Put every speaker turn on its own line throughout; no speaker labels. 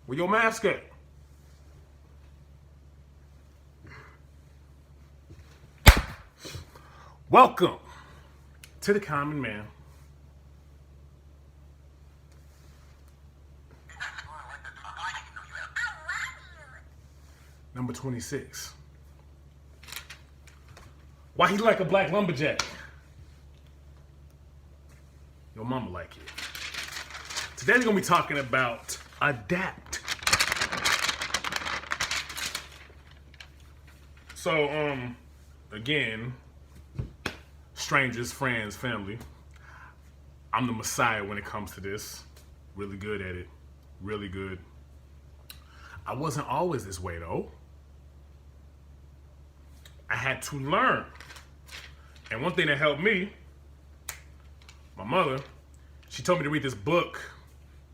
Where your mask at? Welcome to the Common Man. Number 26. Why he like a black lumberjack? Your mama like it. Today we're gonna be talking about adapt. So, again, strangers, friends, family. I'm the messiah when it comes to this. Really good at it. Really good. I wasn't always this way though. I had to learn. And one thing that helped me, my mother, she told me to read this book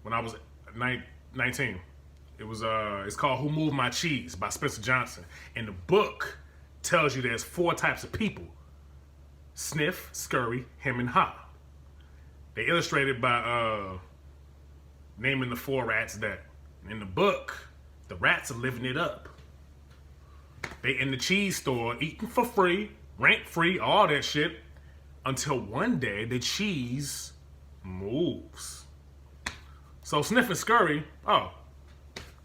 when I was 19. It's called Who Moved My Cheese by Spencer Johnson. And the book tells you there's 4 types of people: sniff, scurry, hem, and ha. They illustrated by naming the 4 rats that. In the book, the rats are living it up. They in the cheese store eating for free, rent free, all that shit, until one day the cheese moves. So sniff and scurry, oh,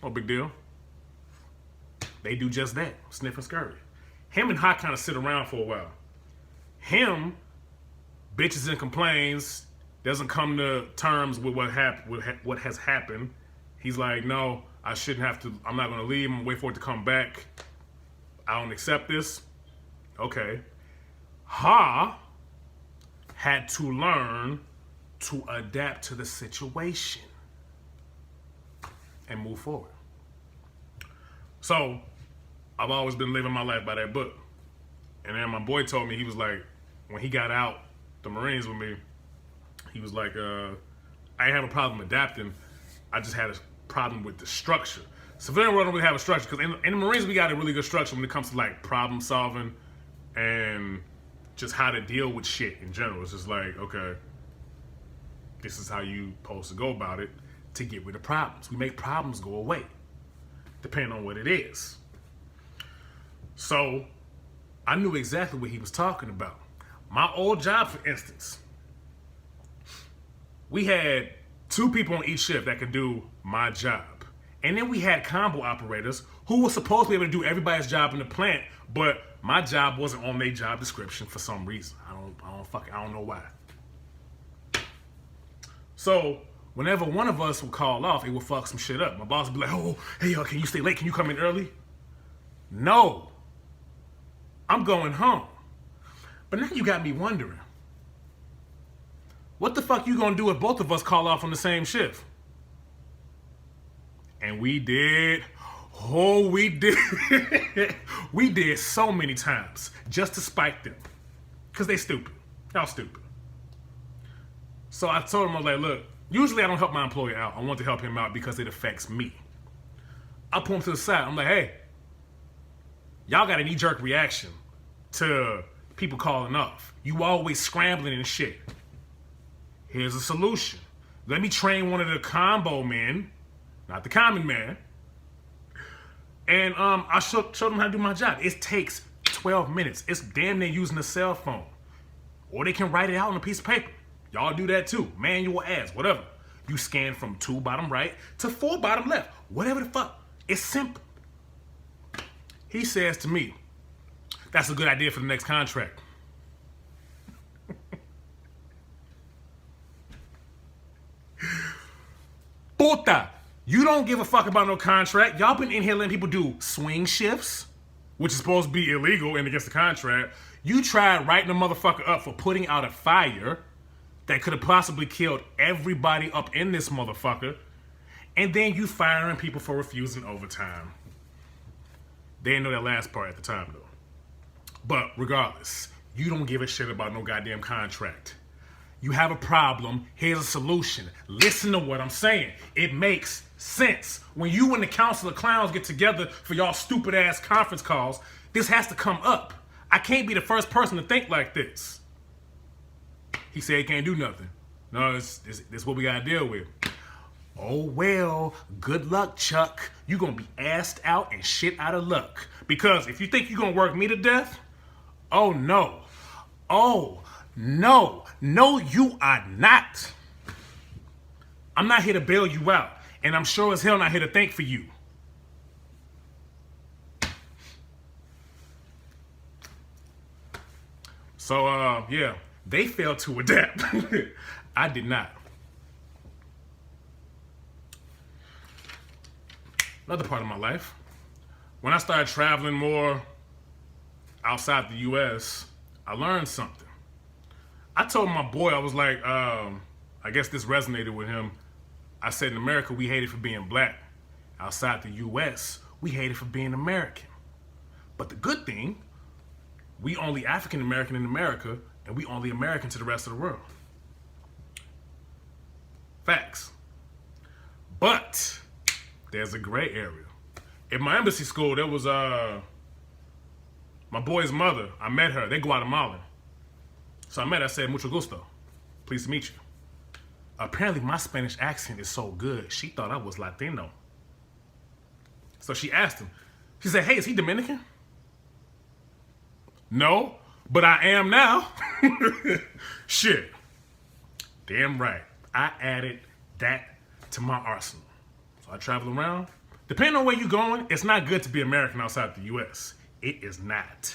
no big deal. They do just that, sniff and scurry. Him and Ha kind of sit around for a while. Him bitches and complains, doesn't come to terms with what has happened. He's like, no, I shouldn't have to, I'm not gonna leave, I'm gonna wait for it to come back. I don't accept this. Okay. Ha had to learn to adapt to the situation and move forward. So I've always been living my life by that book. And then my boy told me, he was like, when he got out the Marines with me, he was like, I didn't have a problem adapting. I just had a problem with the structure. Civilian world don't really have a structure, because in the Marines we got a really good structure when it comes to like problem solving and just how to deal with shit in general. It's just like, okay, this is how you supposed to go about it to get rid of problems. We make problems go away, depending on what it is. So I knew exactly what he was talking about. My old job, for instance, we had 2 people on each shift that could do my job. And then we had combo operators who were supposed to be able to do everybody's job in the plant, but my job wasn't on their job description for some reason. I don't know why. So whenever one of us would call off, it would fuck some shit up. My boss would be like, oh, hey, can you stay late? Can you come in early? No, I'm going home. But now you got me wondering, what the fuck you gonna do if both of us call off on the same shift? And we did. Oh, we did. We did so many times just to spike them. Because they stupid. Y'all stupid. So I told him, I was like, look, usually I don't help my employee out. I want to help him out because it affects me. I pull him to the side. I'm like, hey, y'all got a knee-jerk reaction to people calling off. You always scrambling and shit. Here's a solution. Let me train one of the combo men, not the common man. And I showed them how to do my job. It takes 12 minutes. It's damn near using a cell phone. Or they can write it out on a piece of paper. Y'all do that too. Manual ads, whatever. You scan from 2 bottom right to 4 bottom left. Whatever the fuck. It's simple. He says to me, that's a good idea for the next contract. Puta, you don't give a fuck about no contract. Y'all been in here letting people do swing shifts, which is supposed to be illegal and against the contract. You tried writing a motherfucker up for putting out a fire that could have possibly killed everybody up in this motherfucker. And then you firing people for refusing overtime. They didn't know that last part at the time though. But regardless, you don't give a shit about no goddamn contract. You have a problem, here's a solution. Listen to what I'm saying. It makes sense. When you and the Council of Clowns get together for y'all stupid ass conference calls, this has to come up. I can't be the first person to think like this. He said he can't do nothing. No, it's what we gotta deal with. Oh well, good luck, Chuck. You gonna be assed out and shit out of luck. Because if you think you gonna work me to death, oh no. Oh no. No, you are not. I'm not here to bail you out. And I'm sure as hell not here to thank for you. So, yeah, they failed to adapt. I did not. Another part of my life, when I started traveling more outside the U.S., I learned something. I told my boy, I was like, I guess this resonated with him. I said, in America, we hate it for being black. Outside the U.S., we hate it for being American. But the good thing, we only African American in America, and we only American to the rest of the world. Facts. But there's a gray area. In my embassy school, there was my boy's mother. I met her. They Guatemalan. So I met her. I said, mucho gusto. Pleased to meet you. Apparently, my Spanish accent is so good, she thought I was Latino. So she asked him. She said, hey, is he Dominican? No, but I am now. Shit. Damn right. I added that to my arsenal. So I travel around. Depending on where you're going, it's not good to be American outside the U.S. It is not.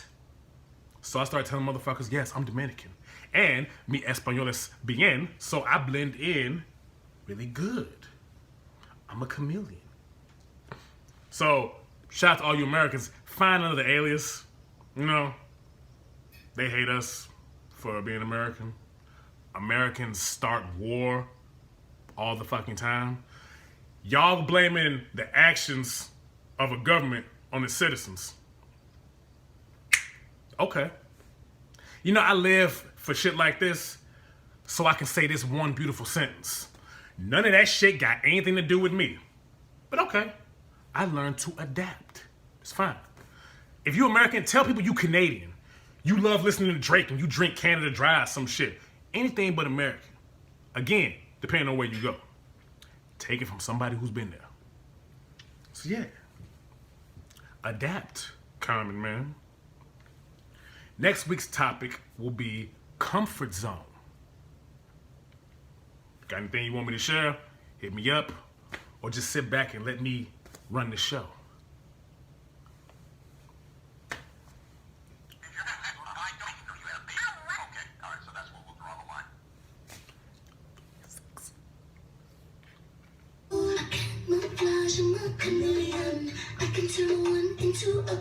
So I started telling motherfuckers, yes, I'm Dominican. And mi español es bien, so I blend in really good. I'm a chameleon. So, shout out to all you Americans. Find another alias. You know, they hate us for being American. Americans start war all the fucking time. Y'all blaming the actions of a government on its citizens. Okay. You know, I live for shit like this so I can say this one beautiful sentence. None of that shit got anything to do with me. But okay, I learned to adapt. It's fine. If you American, tell people you Canadian. You love listening to Drake and you drink Canada Dry, some shit. Anything but American. Again, depending on where you go. Take it from somebody who's been there. So yeah, adapt, common man. Next week's topic will be comfort zone. Got anything you want me to share? Hit me up, or just sit back and let me run the show.
I can turn one into a